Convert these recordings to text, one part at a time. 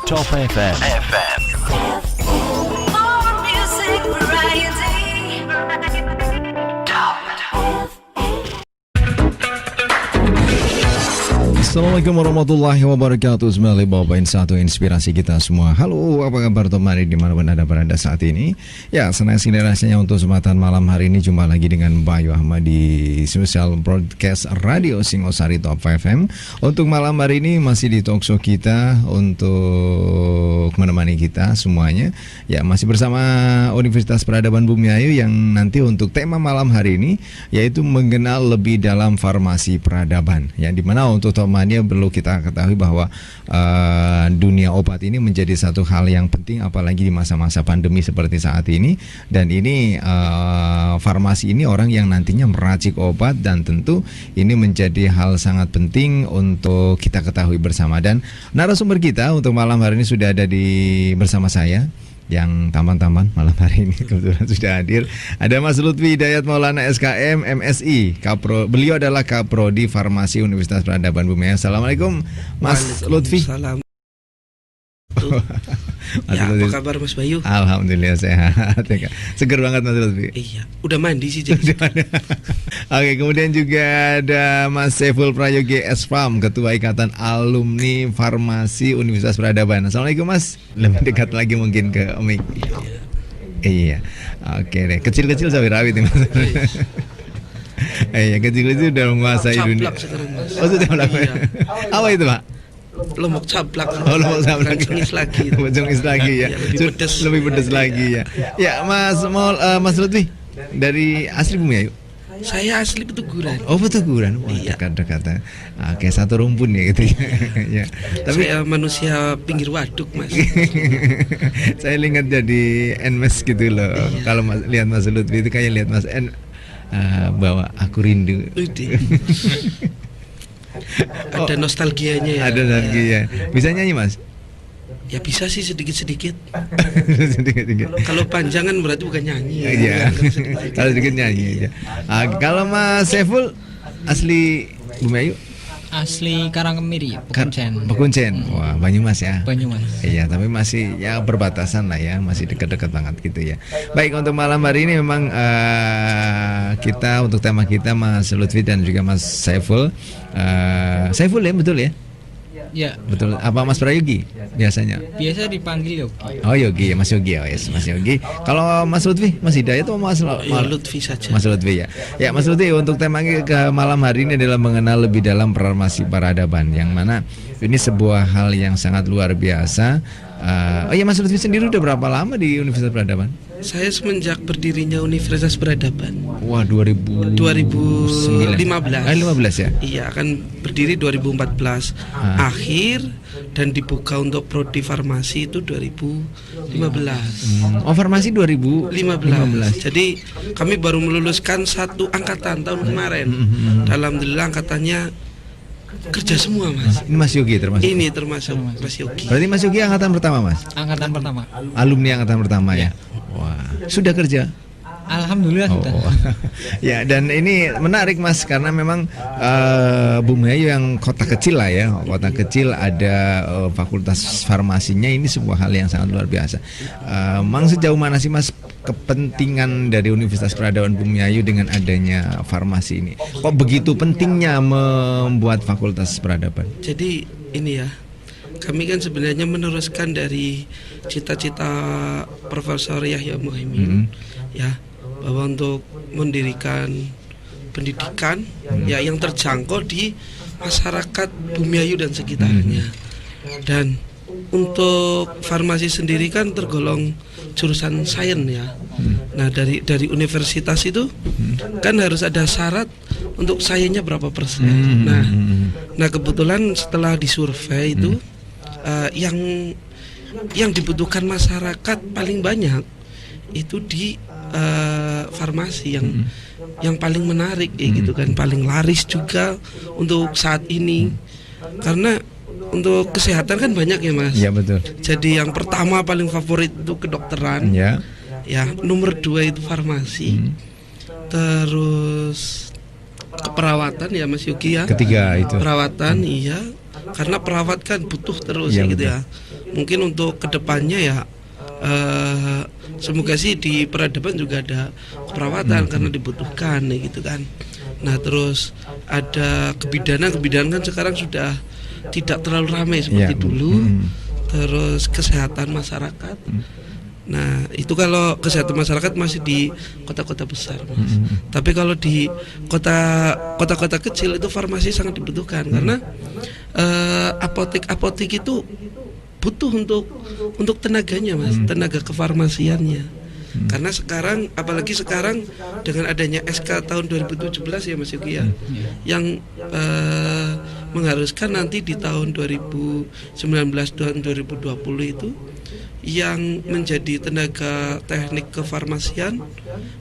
Top FM. More music variety. Top. Assalamualaikum warahmatullahi wabarakatuh. Semoga bawain satu inspirasi kita semua. Halo, apa kabar teman dimanapun Anda berada saat ini? Ya, senang sekali rasanya untuk kesempatan malam hari ini jumpa lagi dengan Bayu Ahmad di Special Broadcast Radio Singosari Top FM. Untuk malam hari ini masih di talkshow kita untuk menemani kita semuanya. Ya, masih bersama Universitas Peradaban Bumiayu yang nanti untuk tema malam hari ini yaitu mengenal lebih dalam farmasi peradaban. Yang dimana untuk temannya perlu kita ketahui bahwa dunia obat ini menjadi satu hal yang penting apalagi di masa-masa pandemi seperti saat ini. Dan ini farmasi ini orang yang nantinya meracik obat dan tentu ini menjadi hal sangat penting untuk kita ketahui bersama. Dan narasumber kita untuk malam hari ini sudah ada bersama saya yang tampan-tampan malam hari ini kebetulan sudah hadir. Ada Mas Lutfi Hidayat Maulana SKM MSI Kapro. Beliau adalah Kaprodi Farmasi Universitas Peradaban Bumiayu. Assalamualaikum Mas Lutfi. Salam. Mas Ya, Lutfi. apa kabar Mas Bayu? Alhamdulillah sehat. Seger banget Mas Lutfi. Iya, udah mandi sih jadi. Oke, kemudian juga ada Mas Saiful Prayogi Esfam, Ketua Ikatan Alumni Farmasi Universitas Peradaban. Assalamualaikum Mas. Lebih dekat lagi mungkin ke Omik. Iya. Oke deh. Kecil-kecil sampai rawit nih Mas. Iya, kecil-kecil udah menguasai dunia. Caplak sekarang Mas. Oh, sudah melakukan. Iya. Apa itu, Pak? Lombok caplak. Oh, lombok caplak. Bukan cengis lagi. Cengis lagi ya. Iya, lebih pedes. Lebih pedes lagi ya. Ya, Mas Lutfi dari asli Bumiayu. Saya asli Petuguran. Oh, Petuguran. Wah, Iya. dekat-dekat. Oke, satu rumpun ya gitu ya. Ya. Tapi Saya manusia pinggir waduk Mas. saya ingat jadi Nmes gitu loh. Iya. Kalau lihat Mas Lutfi itu kayak lihat Mas N bahwa aku rindu. Udah. Ada nostalgianya ya. Ada lagi ya. Bisa nyanyi Mas? Ya bisa sih sedikit-sedikit. Sedikit-sedikit. Kalau panjangan berarti bukan nyanyi. Iya. Kalau sedikit-sedikit. Kalau sedikit nyanyi aja. Kalau Mas Saiful asli Bumiayu? Asli Karangkemiri, Pekuncen. Pekuncen. Wah, Banyumas ya. Banyumas. Iya, tapi masih ya berbatasan lah ya, masih dekat-dekat banget gitu ya. Baik, untuk malam hari ini memang kita untuk tema kita Mas Lutfi dan juga Mas Saiful. Saiful ya, betul ya? Ya, Betul. Apa Mas Prayogi biasanya? biasa dipanggil Yogi. Oh, Yogi ya, Mas Yogi ya, yes, Mas Yogi. Kalau Mas Lutfi, Mas Hidayat atau Mas Ya, Lutfi saja. Mas Lutfi ya. Ya Mas Lutfi, untuk tema ke malam hari ini adalah mengenal lebih dalam farmasi peradaban, yang mana ini sebuah hal yang sangat luar biasa. Oh ya, Mas Lutfi sendiri udah berapa lama di Universitas Peradaban? Saya semenjak berdirinya Universitas Peradaban. Wah, 2015. 15 ya. Iya, akan berdiri 2014 akhir dan dibuka untuk prodi farmasi itu 2015. Oh, farmasi 2015. Jadi kami baru meluluskan satu angkatan tahun kemarin. Alhamdulillah angkatannya kerja semua Mas. Ini Mas Yogi termasuk. Ini termasuk Mas Yogi. Berarti Mas Yogi angkatan pertama, Mas? Angkatan pertama. Alumni angkatan pertama ya. Wah, sudah kerja. Alhamdulillah sudah. Ya, dan ini menarik Mas karena memang Bumiayu yang kota kecil lah ya, kota kecil ada fakultas farmasinya, ini sebuah hal yang sangat luar biasa. Mang sejauh mana sih Mas kepentingan dari Universitas Peradaban Bumiayu dengan adanya farmasi ini? Kok begitu pentingnya membuat fakultas peradaban? Jadi ini ya, kami kan sebenarnya meneruskan dari cita-cita Profesor Yahya Muhaimin ya, bahwa untuk mendirikan pendidikan ya yang terjangkau di masyarakat Bumiayu dan sekitarnya. Dan untuk farmasi sendiri kan tergolong jurusan sains ya. Nah, dari universitas itu kan harus ada syarat untuk sainsnya berapa persen. Nah kebetulan setelah disurvei itu yang dibutuhkan masyarakat paling banyak itu di farmasi yang paling menarik gitu kan, paling laris juga untuk saat ini. Karena untuk kesehatan kan banyak ya Mas. Iya betul. Jadi yang pertama paling favorit itu kedokteran. Ya. Ya, nomor 2 itu farmasi. Terus keperawatan ya Mas Yogi ya. Ketiga itu. Perawatan iya. Karena perawat kan butuh terus Iya, gitu betul. ya. mungkin untuk kedepannya ya semoga sih di peradaban juga ada keperawatan karena dibutuhkan gitu kan. Nah terus ada kebidanan kan sekarang sudah tidak terlalu ramai seperti dulu. Terus kesehatan masyarakat. Nah itu kalau kesehatan masyarakat masih di kota-kota besar, Mas. Tapi kalau di kota-kota kecil itu farmasi sangat dibutuhkan karena apotek itu butuh untuk tenaganya, Mas, tenaga kefarmasiannya. Karena sekarang, apalagi sekarang dengan adanya SK tahun 2017 ya Mas Yogi ya, yang mengharuskan nanti di tahun 2019 dan 2020 itu yang menjadi tenaga teknik kefarmasian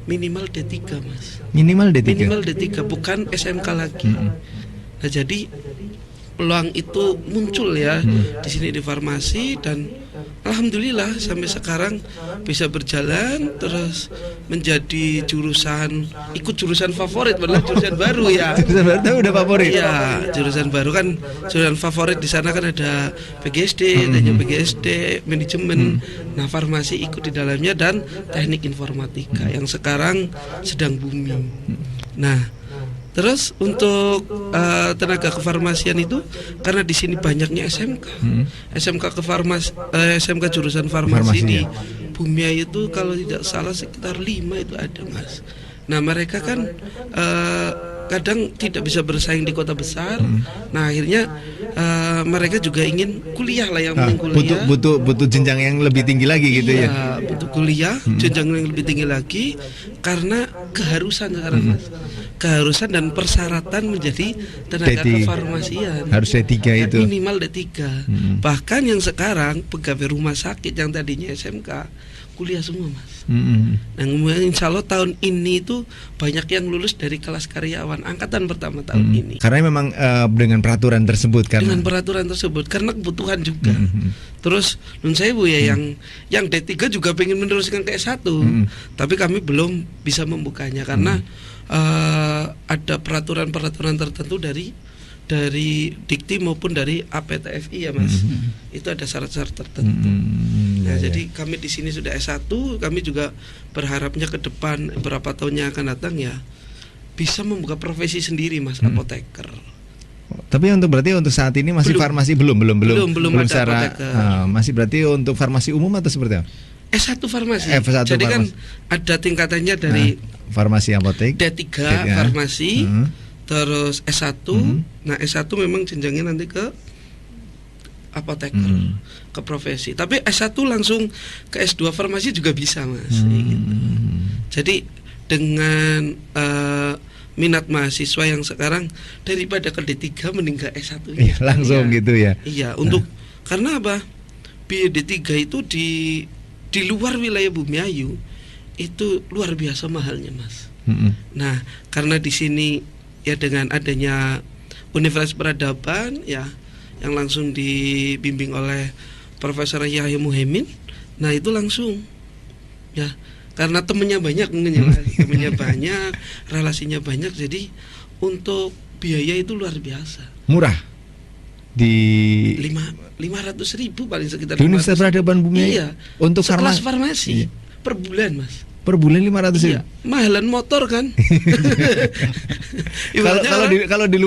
minimal D3, Mas. Minimal D3. Minimal D3, bukan SMK lagi. Nah, jadi peluang itu muncul ya di sini di farmasi dan alhamdulillah sampai sekarang bisa berjalan terus menjadi ikut jurusan favorit, padahal jurusan baru ya. Jurusan baru tapi udah favorit. Iya, jurusan baru kan jurusan favorit di sana kan ada PGSD, adanya PGSD, manajemen. Nah, farmasi ikut di dalamnya dan teknik informatika yang sekarang sedang booming. Nah, terus untuk tenaga kefarmasian itu karena di sini banyaknya SMK, SMK jurusan farmasi di Bumia itu kalau tidak salah sekitar 5 itu ada, Mas. Nah mereka kan kadang tidak bisa bersaing di kota besar. Nah akhirnya mereka juga ingin kuliah lah, yang penting kuliah. Butuh jenjang yang lebih tinggi lagi gitu ya. Iya, butuh kuliah, jenjang yang lebih tinggi lagi karena keharusan sekarang, Mas. Keharusan dan persyaratan menjadi tenaga kefarmasian harus D3 itu. Minimal D3. Bahkan yang sekarang pegawai rumah sakit yang tadinya SMK kuliah semua, Mas. Nah, insya Allah tahun ini itu banyak yang lulus dari kelas karyawan angkatan pertama tahun ini. Karena memang dengan peraturan tersebut kan. Dengan peraturan tersebut karena kebutuhan juga. Terus nun sewu ya yang D3 juga pengen meneruskan ke S1. Tapi kami belum bisa membukanya karena ada peraturan-peraturan tertentu dari Dikti maupun dari APTFI ya, Mas. Itu ada syarat-syarat tertentu. Nah, jadi kami di sini sudah S1, kami juga berharapnya ke depan beberapa tahun yang akan datang ya bisa membuka profesi sendiri, Mas, apoteker. Tapi berarti untuk saat ini masih farmasi belum ada secara masih berarti untuk farmasi umum atau seperti apa? S1 farmasi. F1 jadi farmasi. Kan ada tingkatannya dari farmasi apotek, D3 farmasi, terus S1. Nah, S1 memang jenjangnya nanti ke apoteker, ke profesi. Tapi S1 langsung ke S2 farmasi juga bisa, Mas. Gitu. Jadi dengan minat mahasiswa yang sekarang daripada ke D3 mending ke S1 ya, langsung gitu ya. Iya, untuk karena apa? Biaya D3 itu di luar wilayah Bumiayu itu luar biasa mahalnya, Mas. Nah, karena di sini ya dengan adanya Universitas Peradaban ya yang langsung dibimbing oleh Profesor Yahya Muhaimin, nah itu langsung ya karena temennya banyak mungkin ya, temennya banyak, relasinya banyak, jadi untuk biaya itu luar biasa. Murah di 500.000 paling sekitar di Universitas Peradaban Bumiayu. Iya. Untuk sekelas farmasi iya. per bulan, Mas. Per bulan 500.000. Iya. Mahalan motor kan. Kalau di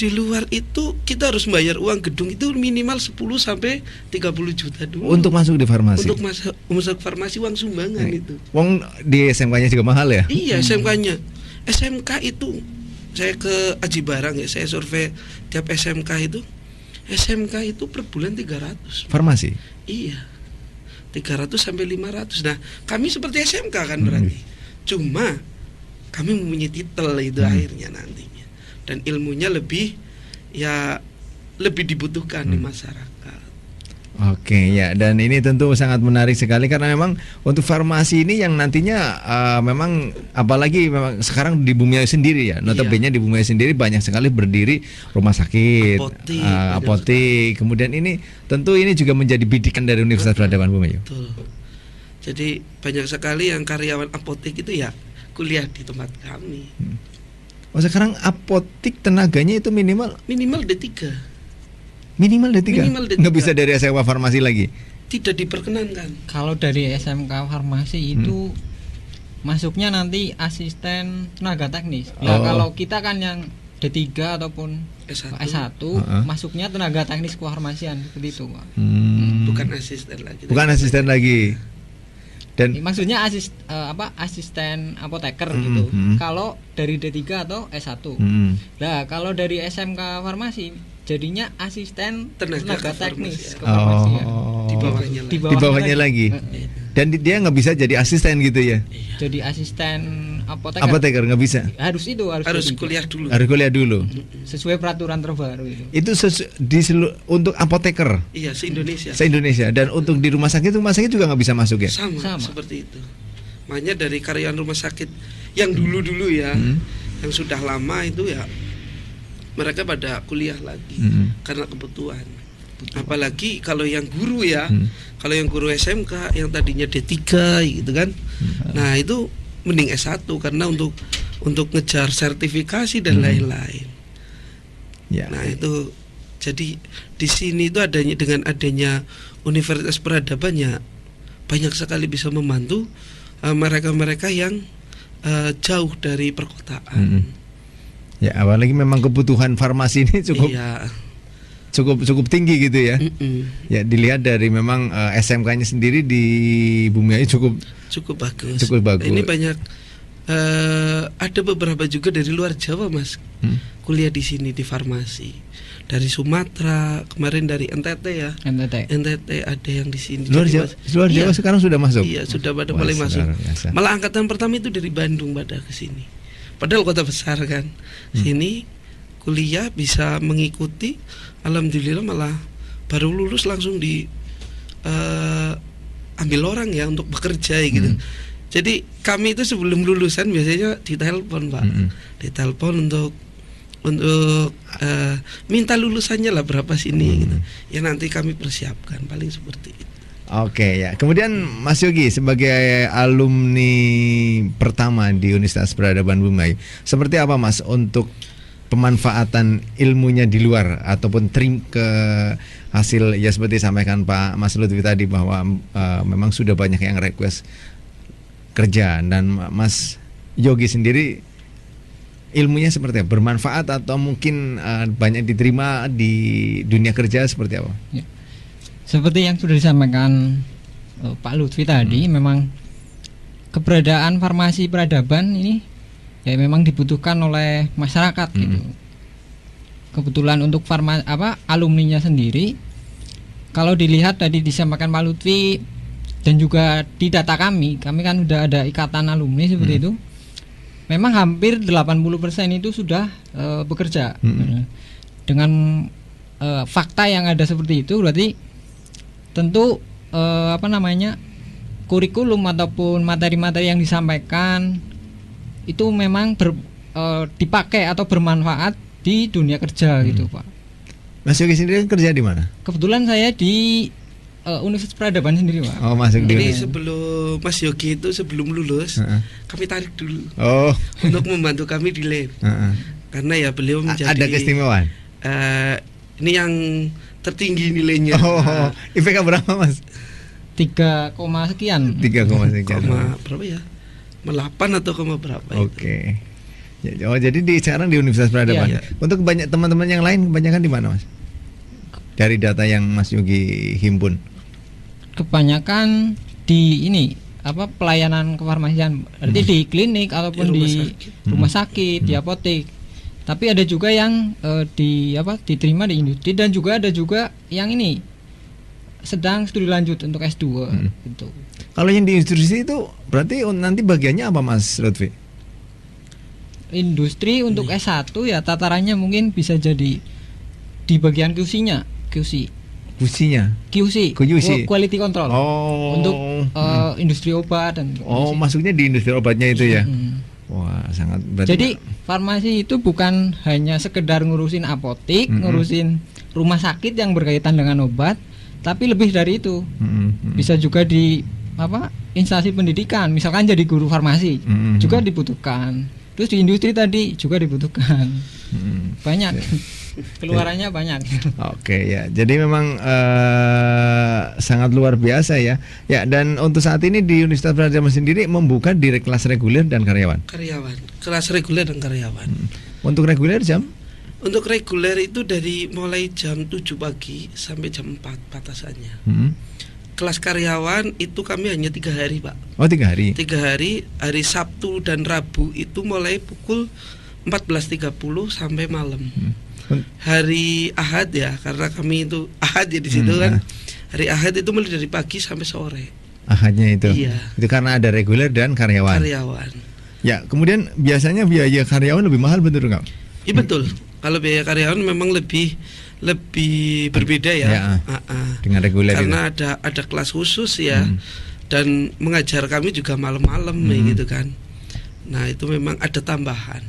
luar itu kita harus bayar uang gedung itu minimal 10 sampai 30 juta dulu. Untuk masuk di farmasi. Untuk masuk farmasi uang sumbangan itu. Wong di SMK-nya juga mahal ya? Iya, SMK-nya. SMK itu saya ke Aji Barang ya, saya survei tiap SMK itu. SMK itu per bulan 300. Farmasi? Iya. 300 sampai 500. Nah, kami seperti SMK kan berarti. Cuma kami mempunyai titel itu akhirnya nantinya. Dan ilmunya lebih dibutuhkan di masyarakat. Oke ya, dan ini tentu sangat menarik sekali karena memang untuk farmasi ini yang nantinya memang apalagi memang sekarang di Bumiayu sendiri ya, notabene di Bumiayu sendiri banyak sekali berdiri rumah sakit, apotek, kemudian ini tentu ini juga menjadi bidikan dari Universitas Peradaban Bumiayu. Betul. Jadi banyak sekali yang karyawan apotek itu ya kuliah di tempat kami. Oh sekarang apotek tenaganya itu minimal D3. Minimal D3. Minimal D3. Nggak bisa dari SMK farmasi lagi. Tidak diperkenankan. Kalau dari SMK farmasi itu masuknya nanti asisten tenaga teknis. Nah, Oh. kalau kita kan yang D3 ataupun S1. S1 masuknya tenaga teknis kefarmasian seperti itu, Pak. Bukan asisten lagi. Bukan asisten lagi. Dan Maksudnya asisten apoteker gitu. Kalau dari D3 atau S1. Nah, kalau dari SMK farmasi jadinya asisten tenaga teknis kefarmasian. Di bawahnya lagi. di bawahnya lagi. Dan dia nggak bisa jadi asisten gitu ya. Jadi asisten apoteker. Apoteker nggak bisa. Harus Harus D3. kuliah dulu. Harus kuliah dulu. Sesuai peraturan terbaru itu. Itu untuk apoteker Iya, se-Indonesia. se-Indonesia, dan untuk di rumah sakit juga nggak bisa masuk ya. Sama seperti itu. Makanya dari karyawan rumah sakit yang dulu-dulu ya, yang sudah lama itu ya mereka pada kuliah lagi karena kebutuhan. Apalagi kalau yang guru ya, kalau yang guru SMK yang tadinya D3 gitu kan. Nah, itu mending S1 karena untuk ngejar sertifikasi dan lain-lain. Ya. Nah, itu jadi di sini itu dengan adanya Universitas Peradaban ya banyak sekali bisa membantu mereka-mereka yang jauh dari perkotaan. Ya, apalagi memang kebutuhan farmasi ini Iya. cukup tinggi gitu ya. Ya, dilihat dari memang SMK-nya sendiri di Bumiayu Cukup bagus. Cukup bagus. Ini banyak ada beberapa juga dari luar Jawa, Mas. Kuliah di sini di farmasi. Dari Sumatera, kemarin dari NTT ya. NTT ada yang di sini. Luar Jadi, Jawa, Mas, sekarang sudah masuk. Iya, sudah pada Wah, mulai masuk. luar biasa. Malah angkatan pertama itu dari Bandung pada ke sini. Padahal kota besar kan. Sini kuliah bisa mengikuti, alhamdulillah malah baru lulus langsung di ambil orang ya untuk bekerja gitu. Jadi kami itu sebelum lulusan biasanya ditelepon, Pak. Ditelepon untuk minta lulusannya lah berapa sini gitu. Ya nanti kami persiapkan paling seperti itu. Oke ya. Kemudian Mas Yogi sebagai alumni pertama di Universitas Peradaban Bumiayu, seperti apa Mas untuk pemanfaatan ilmunya di luar ataupun ke hasil ya seperti disampaikan Pak Mas Lutfi tadi bahwa memang sudah banyak yang request kerja, dan Mas Yogi sendiri ilmunya seperti apa? Bermanfaat atau mungkin banyak diterima di dunia kerja seperti apa? Ya. Seperti yang sudah disampaikan Pak Lutfi tadi, memang keberadaan farmasi peradaban ini ya memang dibutuhkan oleh masyarakat gitu. Kebetulan untuk alumninya sendiri, kalau dilihat tadi disampaikan Pak Lutfi dan juga di data kami kan sudah ada ikatan alumni seperti itu. Memang hampir 80% itu sudah bekerja. Dengan fakta yang ada seperti itu, berarti tentu kurikulum ataupun materi-materi yang disampaikan itu memang dipakai atau bermanfaat di dunia kerja gitu, Pak. Mas Yogi sendiri kerja di mana? Kebetulan saya di Universitas Peradaban sendiri, Pak. Oh, masuk di. Ini sebelum Mas Yogi itu sebelum lulus, kami tarik dulu. Oh. Untuk membantu kami di lab. Karena ya beliau menjadi ada keistimewaan. Ini yang tertinggi nilainya. Oh, IPK berapa Mas? 3, sekian. 3,sekian. Berapa ya? 8 atau berapa? Oke. Oh, jadi sekarang di Universitas Peradaban. Iya. Untuk banyak teman-teman yang lain kebanyakan di mana Mas? Dari data yang Mas Yogi himpun. Kebanyakan di pelayanan kefarmasian, berarti di klinik ataupun di rumah sakit, di apotek. Tapi ada juga yang diterima di industri, dan juga ada juga yang ini sedang studi lanjut untuk S2 gitu. Kalau yang di industri itu berarti nanti bagiannya apa Mas Lutfi? Industri untuk S1 ya tatarannya mungkin bisa jadi di bagian QC-nya, QC, quality control. Untuk industri obat dan masuknya di industri obatnya itu ya. Wah, sangat berarti. Jadi farmasi itu bukan hanya sekedar ngurusin apotek, ngurusin rumah sakit yang berkaitan dengan obat, tapi lebih dari itu. Bisa juga di instansi pendidikan, misalkan jadi guru farmasi juga dibutuhkan. Terus di industri tadi juga dibutuhkan. Banyak. keluarannya banyak. Oke ya, jadi memang sangat luar biasa ya. Ya, dan untuk saat ini di Universitas Praja sendiri membuka di kelas reguler dan karyawan. Kelas reguler dan karyawan. Untuk reguler jam? Untuk reguler itu dari mulai jam 7 pagi sampai jam 4 batasannya. Kelas karyawan itu kami hanya 3 hari, Pak. Oh, 3 hari. 3 hari, hari Sabtu dan Rabu itu mulai pukul 14.30 sampai malam. Hari Ahad ya, karena kami itu Ahad ya di situ kan. Hari Ahad itu mulai dari pagi sampai sore. Ahadnya itu. Iya. Itu karena ada reguler dan karyawan. Ya, kemudian biasanya biaya karyawan lebih mahal, betul nggak? Iya betul. Kalau biaya karyawan memang lebih berbeda ya. Dengan reguler. Karena ada kelas khusus ya. Dan mengajar kami juga malam-malam gitu kan. Nah, itu memang ada tambahan.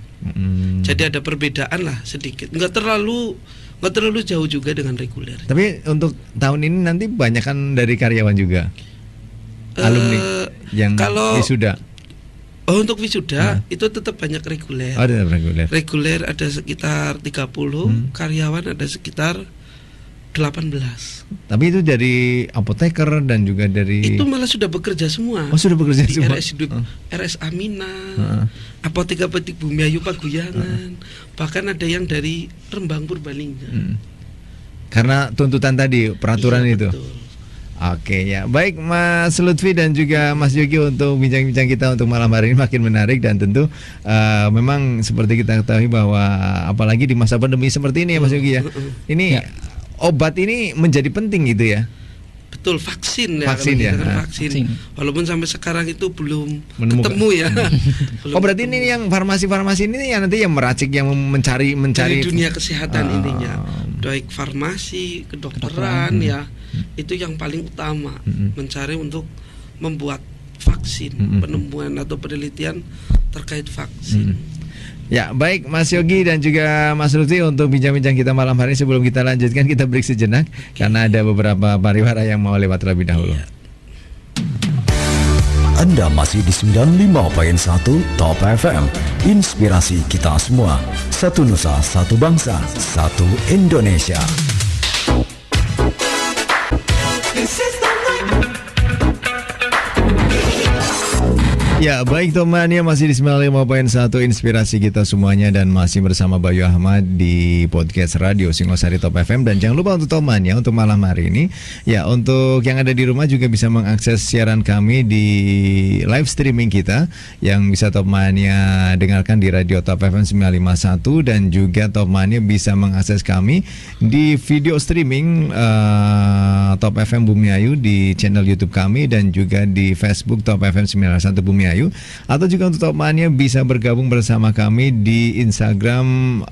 Jadi ada perbedaan lah sedikit. Nggak terlalu jauh juga dengan reguler. Tapi untuk tahun ini nanti banyak kan dari karyawan juga. Alumni yang wisuda. Untuk wisuda itu tetap banyak reguler. Oh, ada reguler. Reguler ada sekitar 30, karyawan ada sekitar 18. Tapi itu dari apoteker dan juga dari itu malah sudah bekerja semua. Oh, sudah bekerja di semua. RS Amina, apotek Bumiayu Paguyangan, bahkan ada yang dari Rembang Purbalingga. Karena tuntutan tadi, peraturan itu. Betul. Oke ya, baik Mas Lutfi dan juga Mas Yogi untuk bincang-bincang kita untuk malam hari ini makin menarik dan tentu memang seperti kita ketahui bahwa apalagi di masa pandemi seperti ini ya Mas Yogi ya, ini obat ini menjadi penting gitu ya. Betul, vaksin ya. Vaksin. Walaupun sampai sekarang itu belum ketemu ya. Berarti ini yang farmasi-farmasi ini yang nanti yang meracik, yang mencari dari dunia kesehatan intinya, baik farmasi, kedokteran ya. Itu yang paling utama, mencari untuk membuat vaksin, penemuan atau penelitian terkait vaksin. Ya, baik Mas Yogi dan juga Mas Lutfi untuk bincang-bincang kita malam hari ini. Sebelum kita lanjutkan, kita break sejenak karena ada beberapa pariwara yang mau lewat terlebih dahulu. Anda masih di 95.1 Top FM. Inspirasi kita semua. Satu Nusa, satu bangsa, satu Indonesia. Ya, baik teman ya, masih di 95.1 Inspirasi kita semuanya dan masih bersama Bayu Ahmad di podcast Radio Singosari Top FM. Dan jangan lupa untuk teman ya, untuk malam hari ini ya, untuk yang ada di rumah juga bisa mengakses siaran kami di live streaming kita yang bisa temannya dengarkan di Radio Top FM 951, dan juga temannya bisa mengakses kami di video streaming Top FM Bumiayu di channel YouTube kami dan juga di Facebook Top FM 91 Bumiayu. Atau juga untuk temannya bisa bergabung bersama kami di Instagram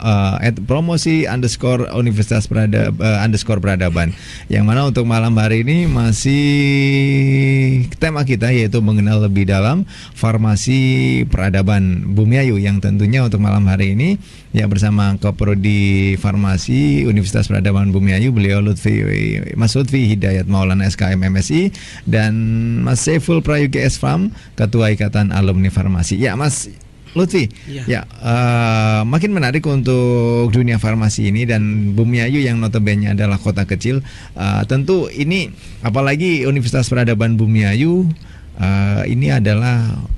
@promosi_Universitas Peradaban, yang mana untuk malam hari ini masih tema kita yaitu mengenal lebih dalam farmasi peradaban Bumiayu, yang tentunya untuk malam hari ini ya bersama Koprodi Farmasi Universitas Peradaban Bumiayu, beliau Mas Lutfi Hidayat Maulana SKM MSI dan Mas Saiful Prayogi S.Farm, Ketua Ikatan Alumni Farmasi. Ya Mas Lutfi, makin menarik untuk dunia farmasi ini, dan Bumiayu yang notabene adalah kota kecil. Tentu ini apalagi Universitas Peradaban Bumiayu ini adalah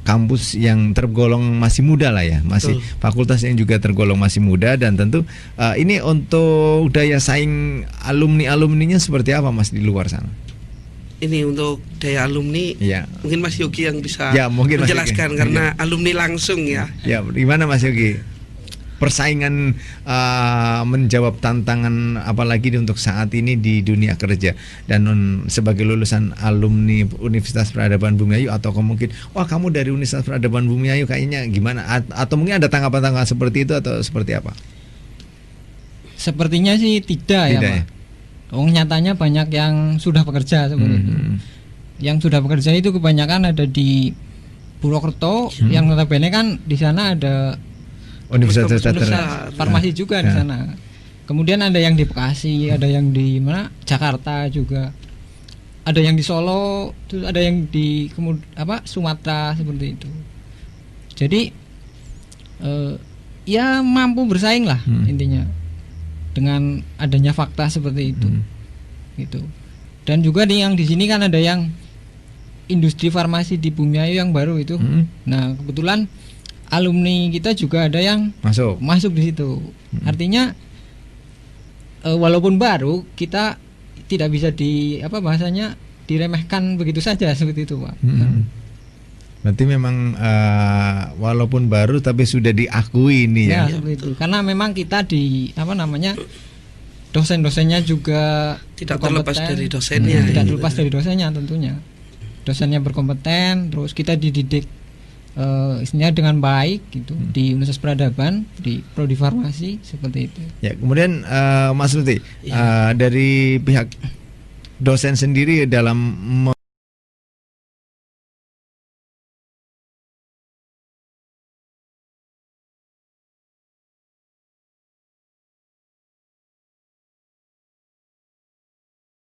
kampus yang tergolong masih muda lah ya, masih fakultas yang juga tergolong masih muda, dan tentu ini untuk daya saing alumninya seperti apa Mas di luar sana? Ini untuk daya alumni, mungkin Mas Yogi yang bisa menjelaskan karena alumni langsung ya. Ya, gimana Mas Yogi? Persaingan menjawab tantangan apalagi untuk saat ini di dunia kerja, dan sebagai lulusan alumni Universitas Peradaban Bumiayu, atau mungkin wah kamu dari Universitas Peradaban Bumiayu kayaknya gimana, atau mungkin ada tanggapan-tanggapan seperti itu atau seperti apa? Sepertinya sih tidak ya Pak. Nyatanya banyak yang sudah bekerja seperti itu. Yang sudah bekerja itu kebanyakan ada di Purwokerto, yang notabene kan di sana ada Universitas farmasi juga di sana. Kemudian ada yang di Bekasi, ada yang di Jakarta juga. Ada yang di Solo, terus ada yang di Sumatera seperti itu. Jadi ya mampu bersaing lah intinya dengan adanya fakta seperti itu gitu. Dan juga nih yang di sini kan ada yang industri farmasi di Bumiayu yang baru itu. Nah kebetulan alumni kita juga ada yang masuk di situ. Artinya walaupun baru, kita tidak bisa diremehkan begitu saja seperti itu, Pak. Berarti memang walaupun baru tapi sudah diakui ini ya. Seperti itu. Karena memang kita dosen-dosennya juga tidak terlepas dari dosennya. Tidak terlepas dari dosennya tentunya. Dosennya berkompeten, terus kita dididik istilahnya dengan baik gitu di Universitas Peradaban, di prodi farmasi seperti itu. Ya, kemudian Mas Lutfi, dari pihak dosen sendiri dalam